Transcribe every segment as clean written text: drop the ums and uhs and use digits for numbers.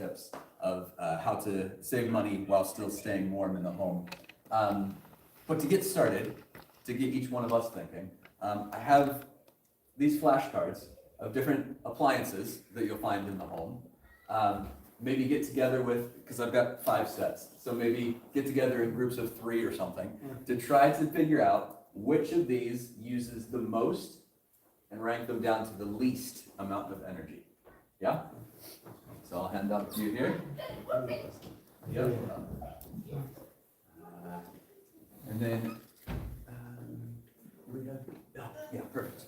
tips of how to save money while still staying warm in the home. But to get started, to get each one of us thinking, I have these flashcards of different appliances that you'll find in the home. Maybe get together with, because I've got 5 sets, so maybe get together in groups of 3 or something to try to figure out which of these uses the most and rank them down to the least amount of energy. Yeah? So I'll hand out to you here. Yep. And then, yeah, perfect.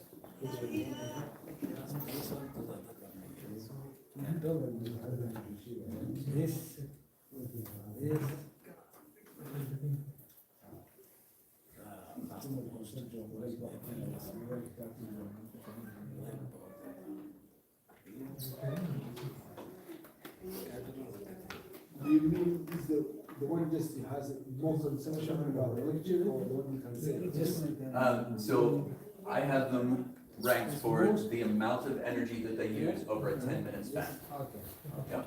Do you mean is the one just has most of the solution about the electric or the one you can say? So I have them ranked for the amount of energy that they use over a 10-minute span. Okay. Yep.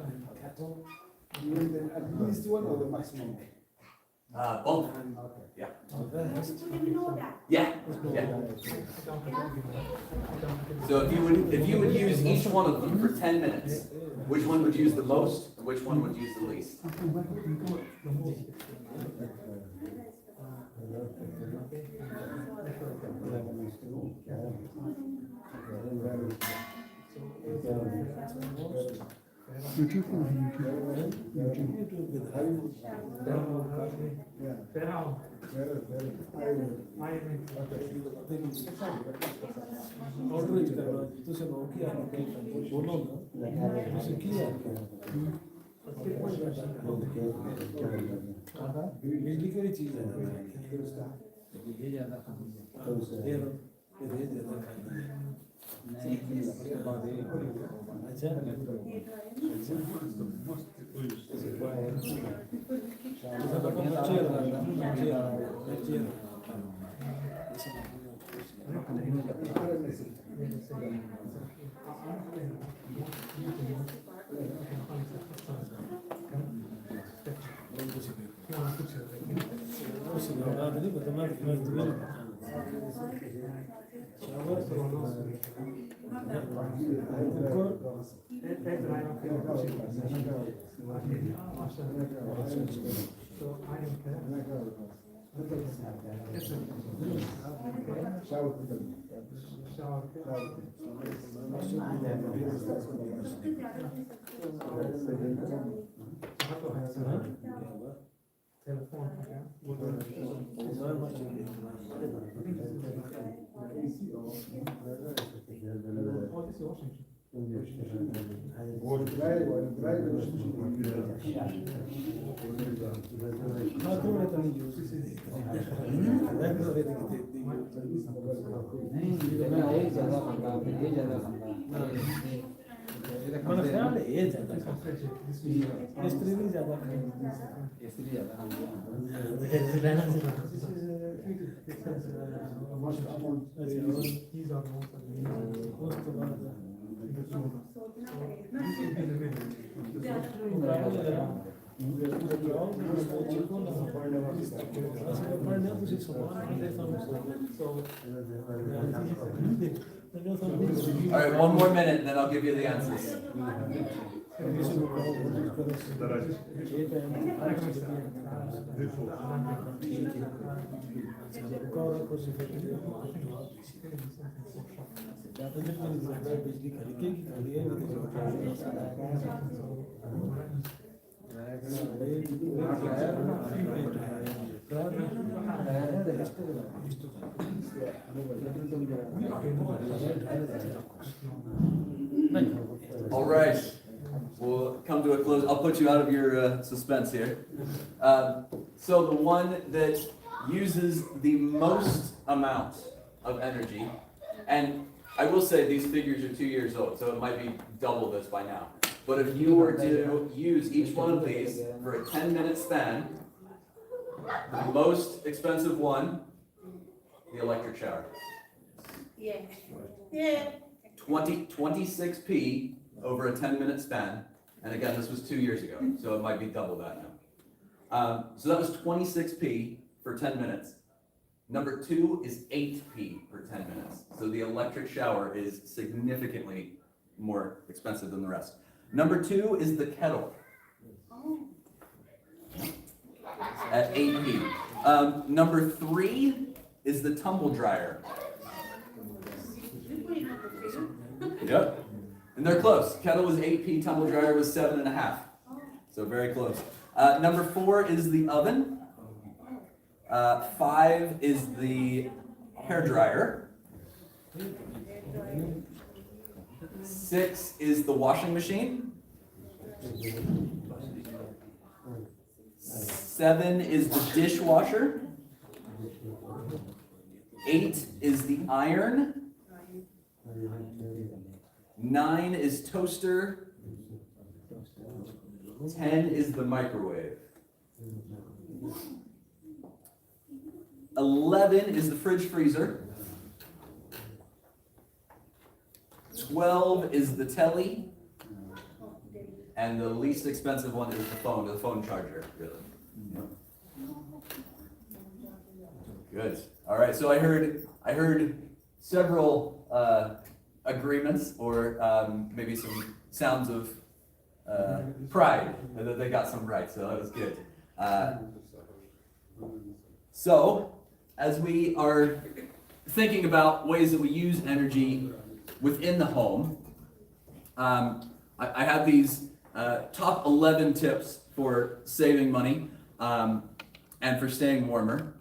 You mean the at least one or the maximum? Both. Okay. Yeah. You know that. Yeah. Yeah. So if you would use each one of them for 10 minutes, which one would use the most and which one would use the least? All right, one more minute, and then I'll give you the answers. All right, we'll come to a close. I'll put you out of your suspense here. So the one that uses the most amount of energy, and I will say these figures are 2 years old, so it might be double this by now. But if you were to use each one of these for a 10-minute span, the most expensive one, the electric shower. Yeah. Yeah. 26p over a 10-minute span And again, this was 2 years ago, so it might be double that now. So that was 26p for 10 minutes. Number 2 is 8p for 10 minutes. So the electric shower is significantly more expensive than the rest. Number 2 is the kettle at 8p. Number 3 is the tumble dryer. Yep. And they're close. Kettle was 8p, tumble dryer was 7.5. So very close. Number 4 is the oven. 5 is the hair dryer. 6 is the washing machine. 7 is the dishwasher. 8 is the iron. 9 is toaster. 10 is the microwave. 11 is the fridge freezer. 12 is the telly. And the least expensive one is the phone charger, really. Good. All right, so I heard several agreements or maybe some sounds of pride that they got some right, so that was good. So, as we are thinking about ways that we use energy within the home, I have these top 11 tips for saving money and for staying warmer.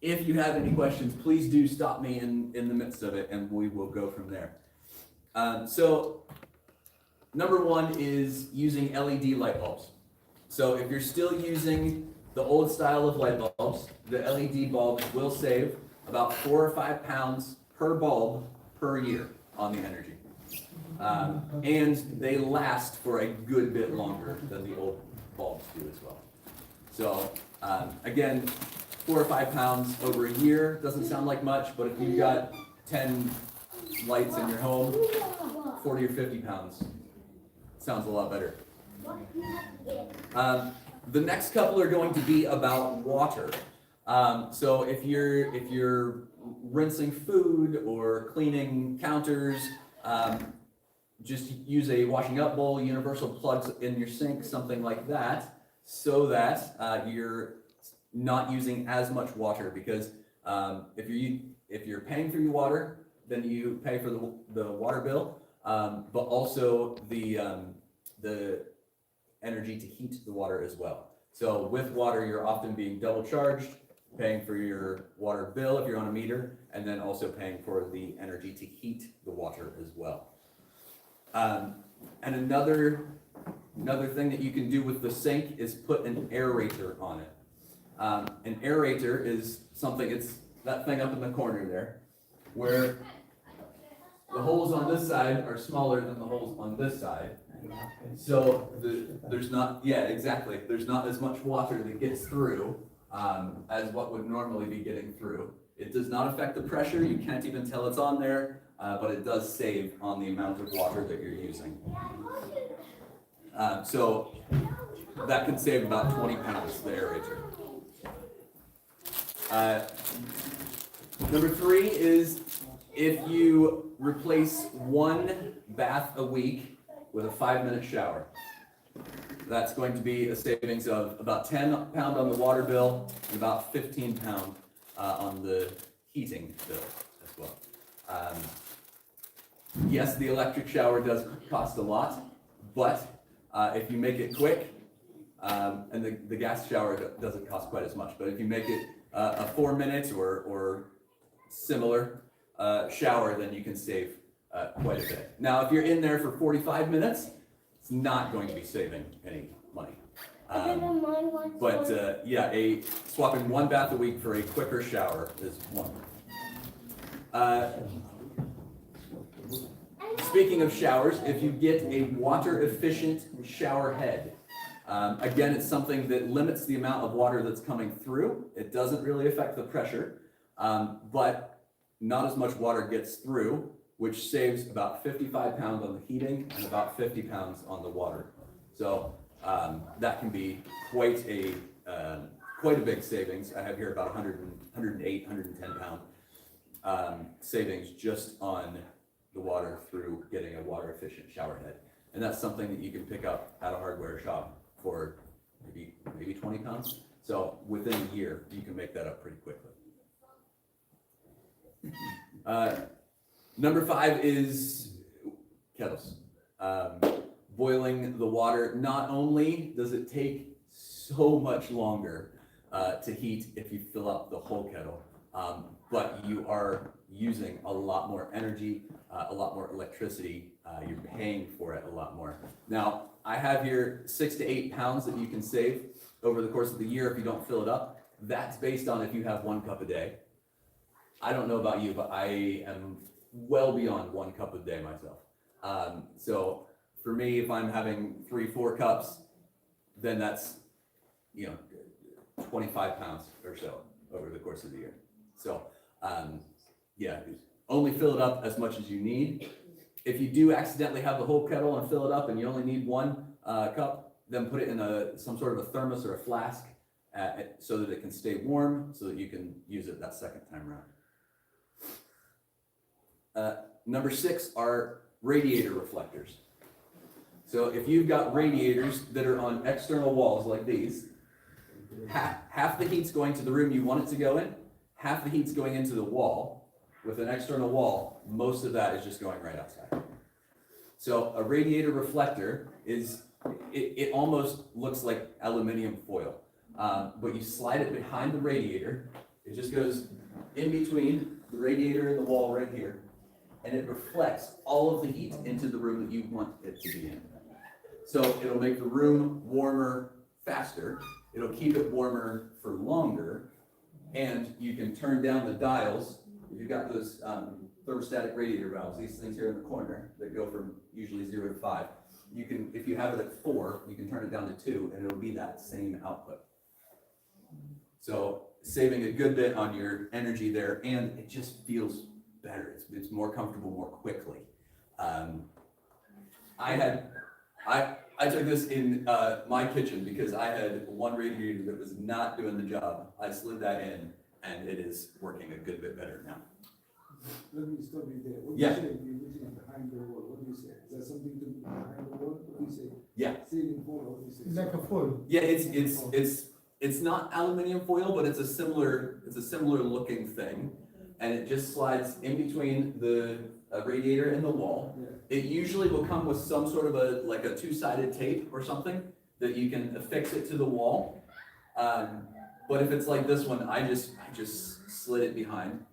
If you have any questions, please do stop me in the midst of it, and we will go from there. So, number 1 is using LED light bulbs. So if you're still using the old style of light bulbs, the LED bulbs will save about 4 or 5 pounds per bulb per year on the energy. And they last for a good bit longer than the old bulbs do as well. So again, 4 or 5 pounds over a year doesn't sound like much, but if you've got 10 lights in your home, 40 or 50 pounds sounds a lot better. The next couple are going to be about water. So if you're rinsing food or cleaning counters, just use a washing up bowl, universal plugs in your sink, something like that, so that you're not using as much water. Because if you're paying for your water, then you pay for the water bill, but also the energy to heat the water as well. So with water, you're often being double charged, paying for your water bill if you're on a meter, and then also paying for the energy to heat the water as well. And another thing that you can do with the sink is put an aerator on it. An aerator is something, it's that thing up in the corner there, where the holes on this side are smaller than the holes on this side. So there's not, there's not as much water that gets through as what would normally be getting through. It does not affect the pressure, you can't even tell it's on there, but it does save on the amount of water that you're using. So that can save about 20 pounds, the aerator. Number 3 is if you replace 1 bath a week with a 5-minute shower. That's going to be a savings of about 10 pounds on the water bill and about 15 pounds on the heating bill as well. Yes, the electric shower does cost a lot, but if you make it quick, and the gas shower doesn't cost quite as much, but if you make it a 4 minutes or similar shower, then you can save quite a bit. Now, if you're in there for 45 minutes, it's not going to be saving any money. Swapping 1 bath a week for a quicker shower is one. Speaking of showers, if you get a water-efficient shower head, again, it's something that limits the amount of water that's coming through. It doesn't really affect the pressure, but not as much water gets through, which saves about 55 pounds on the heating and about 50 pounds on the water. So that can be quite a big savings. I have here about 108, 110 pound savings just on the water through getting a water efficient shower head. And that's something that you can pick up at a hardware shop for maybe 20 pounds. So within a year, you can make that up pretty quickly. Number 5 is kettles. Boiling the water, not only does it take so much longer to heat if you fill up the whole kettle, but you are using a lot more energy, a lot more electricity, you're paying for it a lot more. Now, I have here 6 to 8 pounds that you can save over the course of the year if you don't fill it up. That's based on if you have 1 cup a day. I don't know about you, but I am well beyond 1 cup a day myself. So for me, if I'm having 3-4 cups, then that's, 25 pounds or so over the course of the year. So, yeah, only fill it up as much as you need. If you do accidentally have the whole kettle and fill it up and you only need 1 cup, then put it in some sort of a thermos or a flask so that it can stay warm, so that you can use it that second time around. Number 6 are radiator reflectors. So if you've got radiators that are on external walls like these, half the heat's going to the room you want it to go in, half the heat's going into the wall. With an external wall, most of that is just going right outside. So a radiator reflector it almost looks like aluminum foil, but you slide it behind the radiator. It just goes in between the radiator and the wall right here, and it reflects all of the heat into the room that you want it to be in. So it'll make the room warmer faster, it'll keep it warmer for longer, and you can turn down the dials. You've got those thermostatic radiator valves, these things here in the corner that go from usually 0 to 5. You can, if you have it at 4, you can turn it down to 2, and it'll be that same output. So saving a good bit on your energy there, and it just feels better. It's more comfortable more quickly. I took this in my kitchen because I had one radiator that was not doing the job. I slid that in, and it is working a good bit better now. Let me stop you there. What Yeah. do you say if you're looking behind the wall? What do you say? Is that something to be behind the wall? What do you say? Yeah. Saving foil, what do you say? Like a foil. Yeah, it's not aluminum foil, but it's a similar looking thing, and it just slides in between the radiator and the wall. Yeah. It usually will come with some sort of a 2-sided tape or something that you can affix it to the wall. But if it's like this one, I just slid it behind.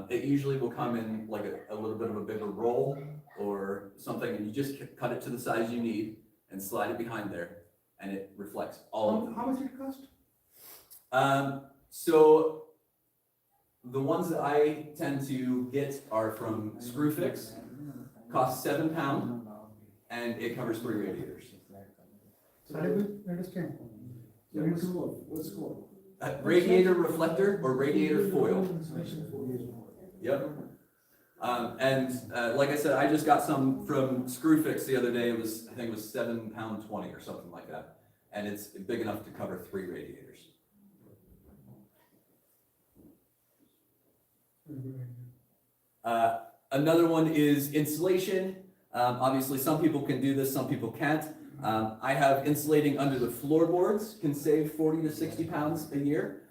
It usually will come in like a little bit of a bigger roll or something, and you just cut it to the size you need and slide it behind there, and it reflects all of them. How much it cost? So the ones that I tend to get are from Screwfix, cost £7, and it covers 3 radiators. I will understand. Yeah, what's it called? What's it called? Radiator reflector or radiator foil. Yep. Like I said, I just got some from Screwfix the other day. I think it was £7.20 or something like that, and it's big enough to cover 3 radiators. Another one is insulation. Obviously, some people can do this, some people can't. I have insulating under the floorboards, can save 40 to 60 pounds a year.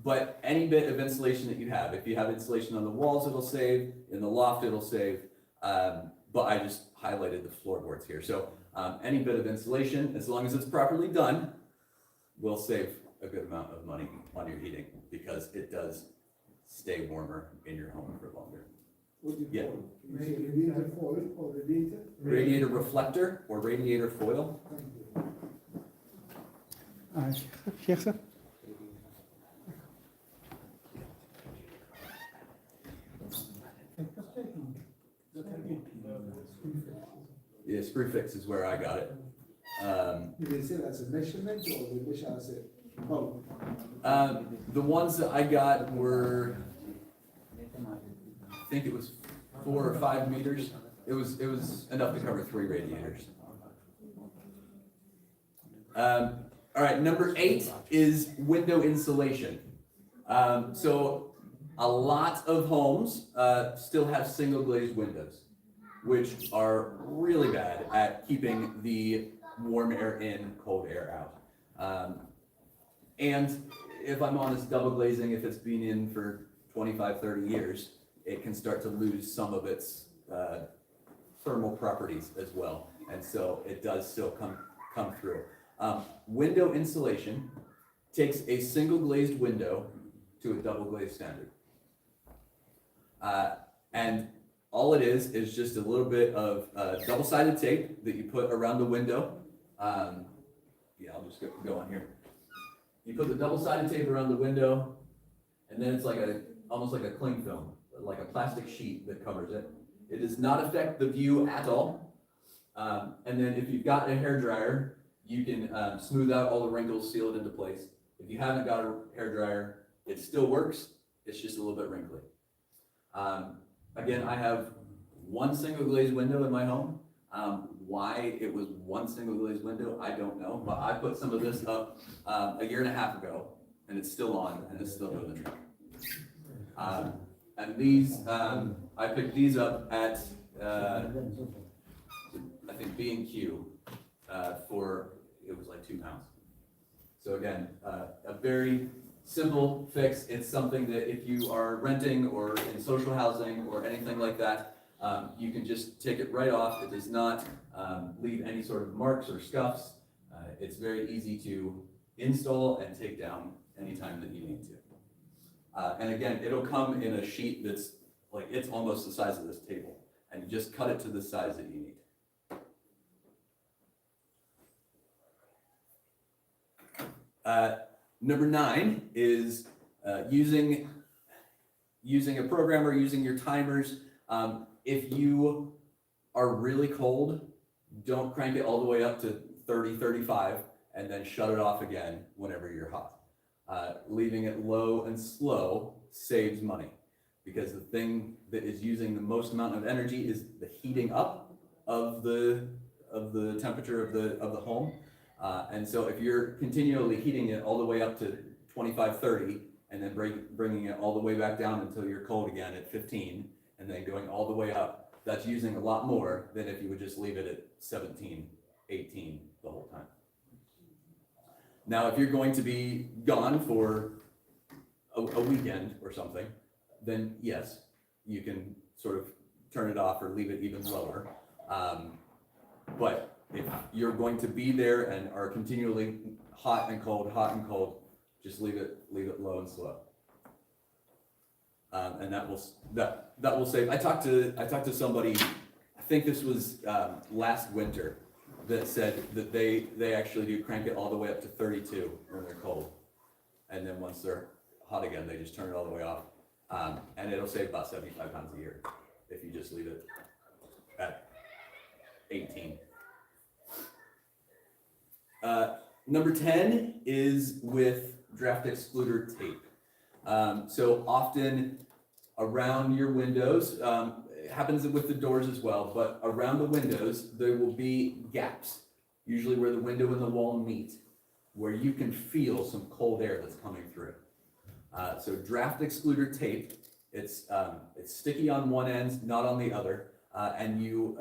But any bit of insulation that you have, if you have insulation on the walls, it'll save. In the loft, it'll save. But I just highlighted the floorboards here. So any bit of insulation, as long as it's properly done, will save a good amount of money on your heating, because it does stay warmer in your home for longer. What do you Yeah. call it? You say radiator foil or radiator? Radiator reflector or radiator foil. Thank you. Sheikh sir? Yeah, Screwfix is where I got it. Did they say that's a measurement or they measure as a bulk? The ones that I got were, I think it was 4 or 5 meters. It was enough to cover 3 radiators. All right, number 8 is window insulation. So a lot of homes still have single glazed windows, which are really bad at keeping the warm air in, cold air out. And if I'm honest, double glazing, if it's been in for 25, 30 years, it can start to lose some of its thermal properties as well. And so it does still come through. Window insulation takes a single glazed window to a double glazed standard. And all it is just a little bit of double-sided tape that you put around the window. Yeah, I'll just go on here. You put the double-sided tape around the window, and then it's like almost like a cling film, like a plastic sheet that covers it. It does not affect the view at all. And then if you've got a hairdryer, you can smooth out all the wrinkles, seal it into place. If you haven't got a hairdryer, it still works. It's just a little bit wrinkly. Again, I have one single glazed window in my home. Why it was one single glazed window, I don't know, but I put some of this up a year and a half ago, and it's still on, and it's still doing the trick. And these, I picked these up at, I think B&Q, for, it was like £2. So again, a very simple fix. It's something that if you are renting or in social housing or anything like that, you can just take it right off. It does not leave any sort of marks or scuffs. It's very easy to install and take down anytime that you need to. And again, it'll come in a sheet that's like, it's almost the size of this table, and you just cut it to the size that you need. Number 9 is using a program or using your timers. If you are really cold, don't crank it all the way up to 30, 35, and then shut it off again whenever you're hot. Leaving it low and slow saves money, because the thing that is using the most amount of energy is the heating up of the temperature of the home. And so if you're continually heating it all the way up to 25, 30, and then bringing it all the way back down until you're cold again at 15, and then going all the way up, that's using a lot more than if you would just leave it at 17, 18 the whole time. Now, if you're going to be gone for a weekend or something, then yes, you can sort of turn it off or leave it even lower. But if you're going to be there and are continually hot and cold, just leave it low and slow. And that will save. I talked to somebody, I think this was last winter, that said that they actually do crank it all the way up to 32 when they're cold, and then once they're hot again, they just turn it all the way off, and it'll save about £75 a year if you just leave it at 18. Number 10 is with draft excluder tape. So often around your windows, it happens with the doors as well, but around the windows, there will be gaps, usually where the window and the wall meet, where you can feel some cold air that's coming through. So draft excluder tape, it's sticky on one end, not on the other, and you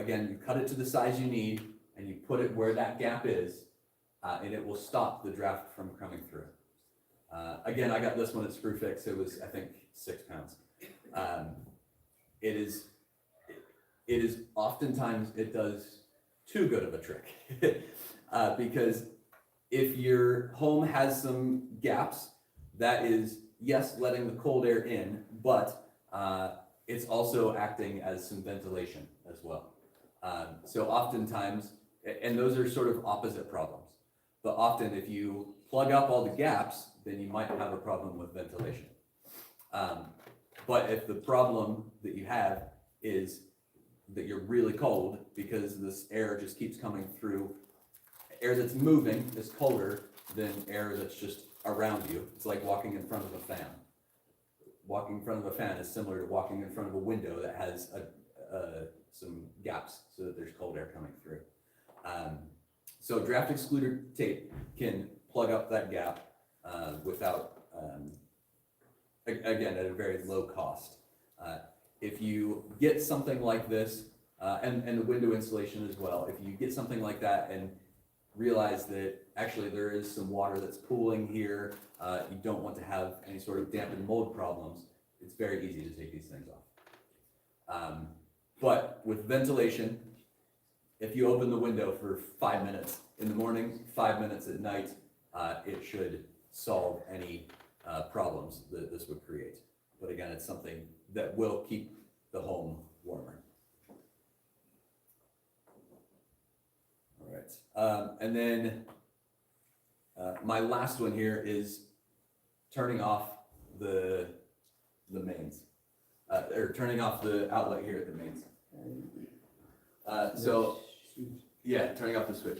cut it to the size you need, and you put it where that gap is, and it will stop the draft from coming through. Again, I got this one at Screwfix. It was, I think, £6. It is oftentimes, it does too good of a trick. Because if your home has some gaps, that is, yes, letting the cold air in, but it's also acting as some ventilation as well. So oftentimes, and those are sort of opposite problems, but often if you plug up all the gaps, then you might have a problem with ventilation. But if the problem that you have is that you're really cold because this air just keeps coming through, air that's moving is colder than air that's just around you. It's like walking in front of a fan. Walking in front of a fan is similar to walking in front of a window that has some gaps so that there's cold air coming through. So draft excluder tape can plug up that gap without, again, at a very low cost. If you get something like this, and the window installation as well, if you get something like that and realize that actually there is some water that's pooling here, you don't want to have any sort of damp and mold problems, it's very easy to take these things off. But with ventilation, if you open the window for 5 minutes in the morning, 5 minutes at night, it should solve any problems that this would create. But again, it's something that will keep the home warmer. All right, and then my last one here is turning off the mains, or turning off the outlet here at the mains. Yeah, turning off the switch.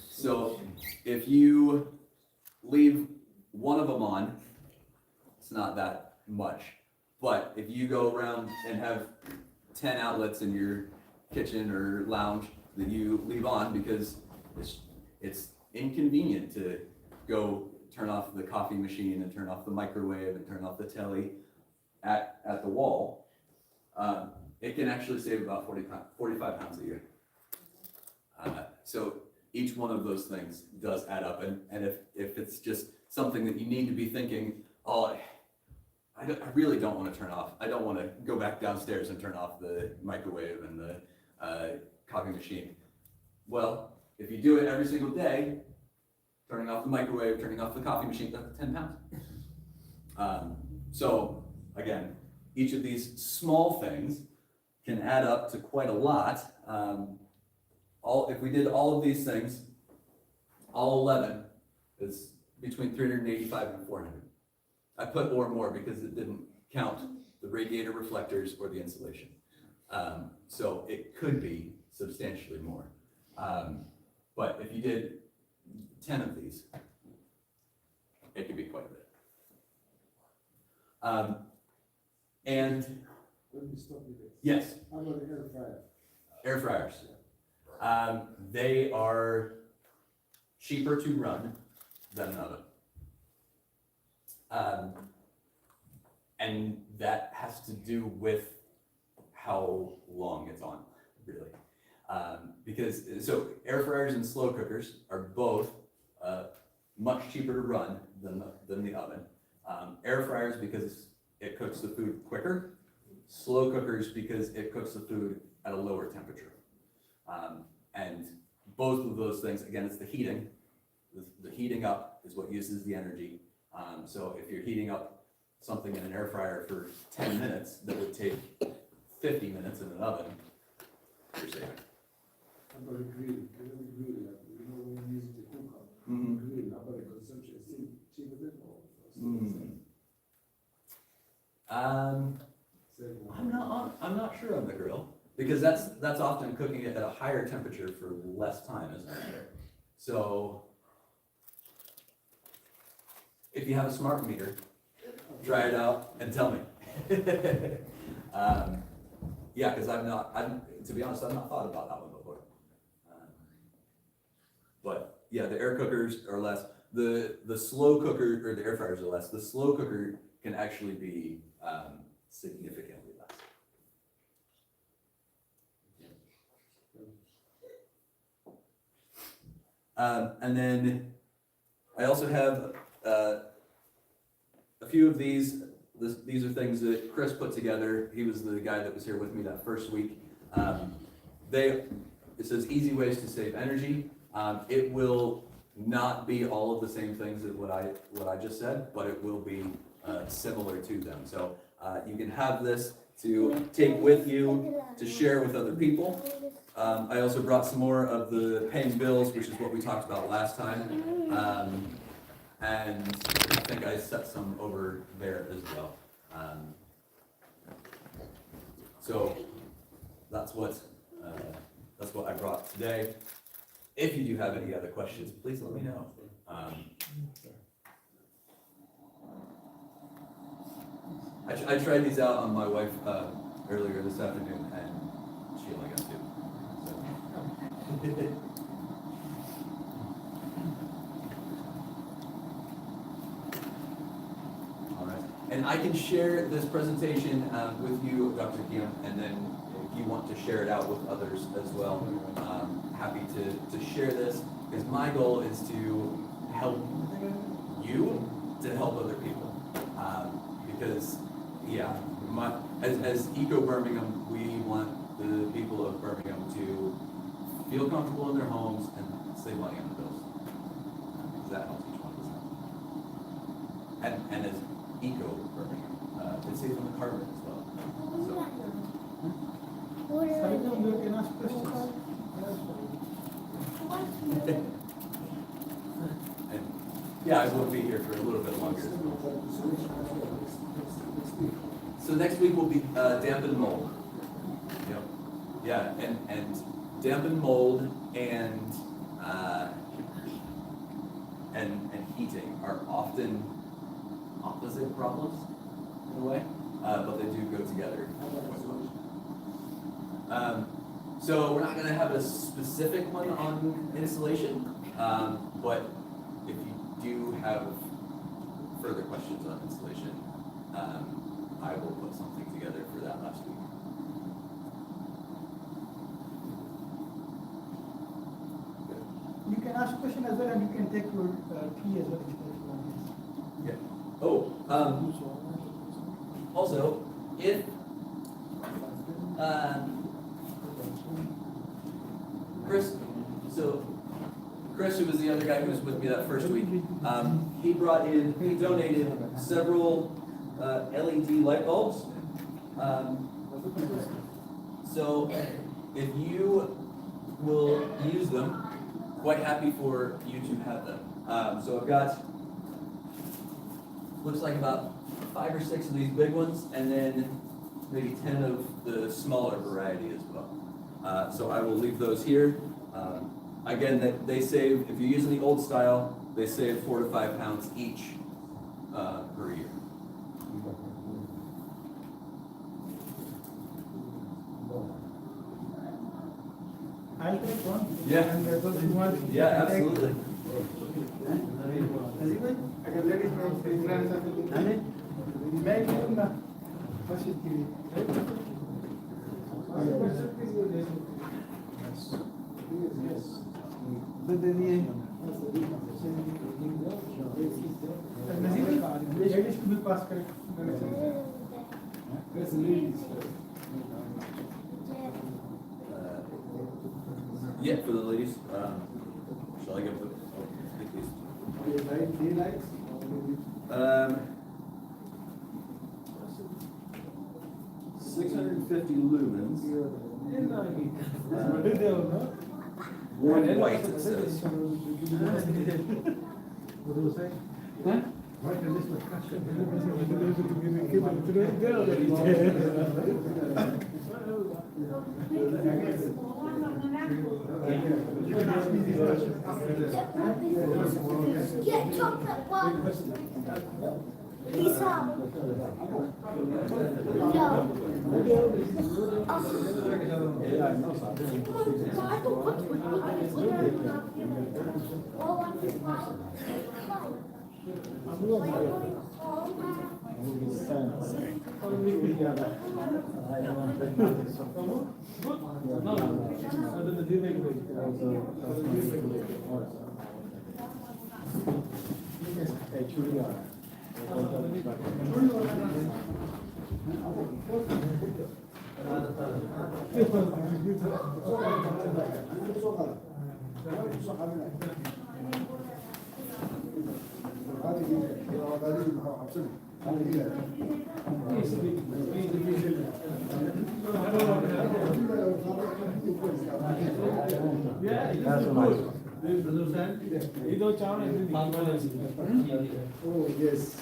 So if you leave one of them on, it's not that much. But if you go around and have 10 outlets in your kitchen or lounge that you leave on because it's inconvenient to go turn off the coffee machine and turn off the microwave and turn off the telly at the wall, it can actually save about 45 pounds a year. So each one of those things does add up, and if it's just something that you need to be thinking, oh, I really don't want to turn off. I don't want to go back downstairs and turn off the microwave and the coffee machine. Well, if you do it every single day, turning off the microwave, turning off the coffee machine, that's 10 pounds. So again, each of these small things can add up to quite a lot. If we did all of these things, all 11, it's between 385 and 400. I put or more because it didn't count the radiator reflectors or the insulation. So it could be substantially more. But if you did 10 of these, it could be quite a bit. And Let me stop you there. yes, How about the air fryer? air fryers. They are cheaper to run than an oven. And that has to do with how long it's on, really. So air fryers and slow cookers are both much cheaper to run than the oven. Air fryers because it cooks the food quicker. Slow cookers because it cooks the food at a lower temperature. And both of those things, again, it's the heating. The heating up is what uses the energy. So if you're heating up something in an air fryer for 10 minutes that would take 50 minutes in an oven, you're saving. How about the grill? How about the grill? Like, you know, when you use the cooker, Mhm. grill, how about the consumption? Is it cheaper than or? I'm not sure on the grill, because that's often cooking it at a higher temperature for less time, isn't it? So if you have a smart meter, try it out and tell me. Yeah, because to be honest, I've not thought about that one before. But yeah, the air cookers are less. The slow cooker, or the air fryers are less. The slow cooker can actually be significantly less. And then I also have a few of these. These are things that Chris put together. He was the guy that was here with me that first week. It says easy ways to save energy. It will not be all of the same things as what I just said, but it will be similar to them. So you can have this to take with you to share with other people. I also brought some more of the paying bills, which is what we talked about last time. And I think I set some over there as well. So that's what I brought today. If you do have any other questions, please let me know. I tried these out on my wife earlier this afternoon, and she only got 2. So. And I can share this presentation with you, Dr. Guillaume, and then if you want to share it out with others as well, happy to share this, because my goal is to help you to help other people. Because, yeah, as Eco Birmingham, we want the people of Birmingham to feel comfortable in their homes and save money on the bills. Because that helps each one of us. And as Eco Birmingham, it saves on the carbon as well. Sarika, you can ask questions. And yeah, I will be here for a little bit longer. So next week will be dampened mold. Yep. Yeah, and dampened mold and heating are often opposite problems in a way, but they do go together. So we're not going to have a specific one on installation, but if you do have further questions on installation, I will put something together for that last week. You can ask question as well, and you can take your tea as well if you want. Yeah. Oh, also, if Chris, who was the other guy who was with me that first week, he donated several LED light bulbs. So if you will use them, quite happy for you to have them. So I've got, looks like about 5 or 6 of these big ones, and then maybe 10 of the smaller variety as well. So I will leave those here. Again, they save, if you're using the old style, they save 4 to 5 pounds each per year. I'll take one. Yeah. And those who want. Yeah, absolutely. I can let it know. May I give them the first TV? Yes. But then ladies to be passed correct. Yeah, for the ladies. Shall I give the? Daylights? 650 lumens. What is there, no? One white, it says. What was that? Huh? What is this? Get chocolate one. Lisa. No. Oh, yes.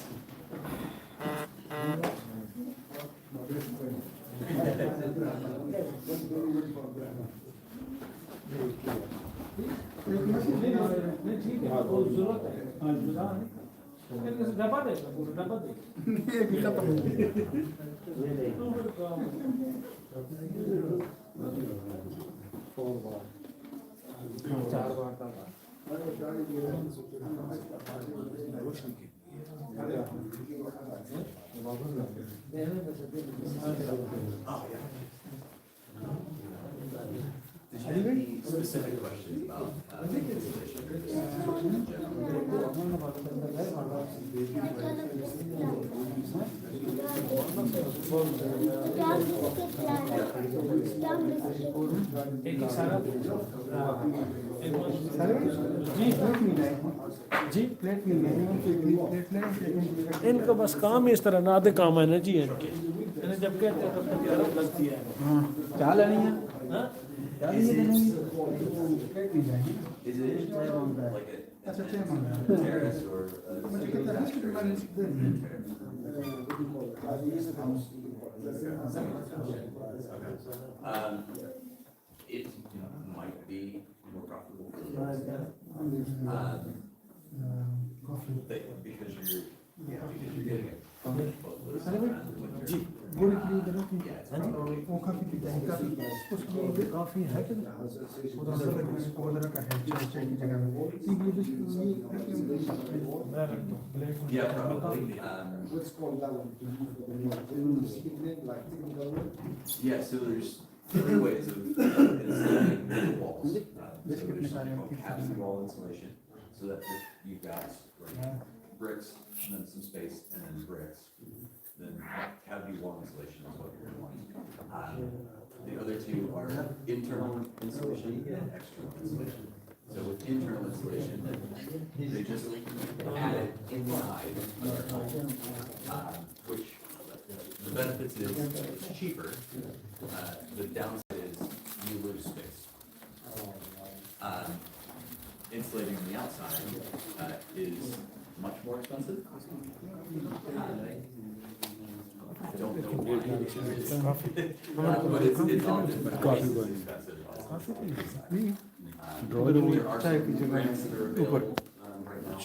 Oh, yeah. Did you have any specific questions about installation? जी plate मिल गई इनका बस काम ही इस तरह ना आधे काम है ना जी इनके इन्हें जब कहते हैं तब तक यार लगती है क्या लेनी है हाँ? Is it like a terrace or it might be more profitable for because you're getting it from both ways. गुड़ की इधर की Yeah, it's वो काफी पीता है काफी उसकी काफी है कि उधर का है चाय की जगह में yeah, probably. What's called that one? Yeah, so there's three ways of insulating the walls. So there's something called cavity wall insulation, so that if you've got like bricks and then some space and then bricks, then cavity wall insulation is what you're going to want. The other two are internal insulation and external insulation. So with internal insulation, they just add it inside your home, which the benefits is it's cheaper. The downside is you lose space. Insulating on the outside is much more expensive. I don't know why it is. But it's often twice as expensive. There are some grants that are available right now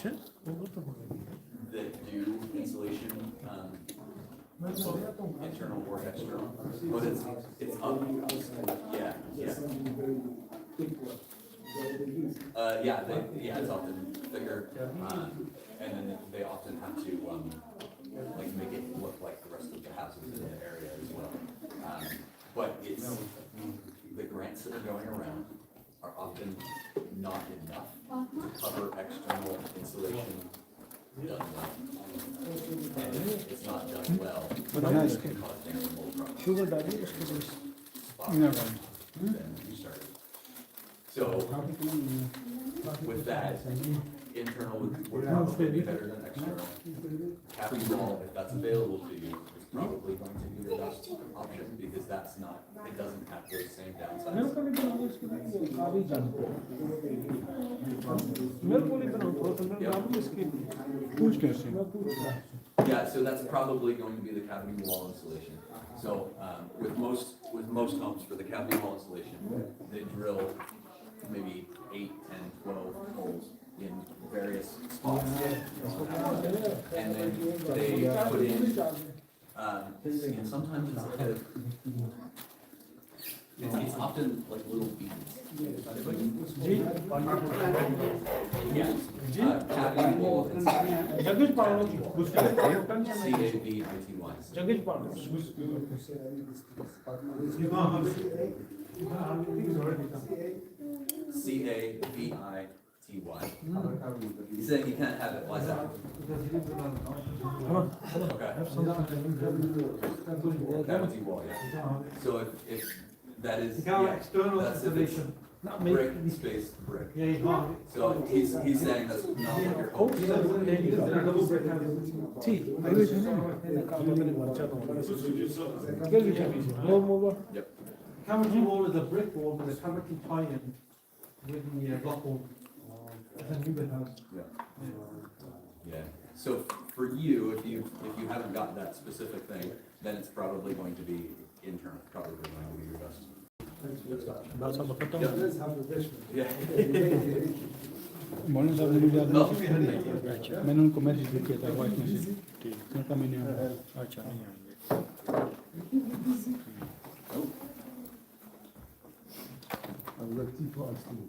that do insulation, both internal or external, but it's up, yeah. Yeah, it's often thicker, and then they often have to, like, make it look like the rest of the houses in the area as well. But it's, the grants that are going around are often not enough to cover external insulation done well. And if it's not done well, it's going to cause damage to mold problems. Sugar डालिए उसके लिए Then you start. So, with that, internal would probably be better than external. Cavity wall, if that's available to you, is probably going to be your best option because that's not, it doesn't have those same downsides. Yeah, so that's probably going to be the cavity wall insulation. So, with most homes for the cavity wall insulation, they drill maybe 8, 10, 12 holes in various spots. And then they put in, and sometimes it's like it's often like little beads. Yeah. Cavity wall insulation. जगह पालो CAVITY. जगह पालो CAVITY. He's saying you can't have it, why is that? Okay. Cavity wall, yeah. So if that is, yeah, that's if it's brick, space, brick. So he's saying that's not what your home is. ठीक Yep. Cavity wall is a brick wall with a cavity tie-in with the block wall. It's a new bit house. Yeah. So for you, if you haven't got that specific thing, then it's probably going to be internal, probably going to be your best. Let's have the basement. Yeah. Morning साहब ने मुझे No. मैंने उनको message भी किया था voice message उनका मैंने अच्छा नहीं आएंगे I'll let people ask you.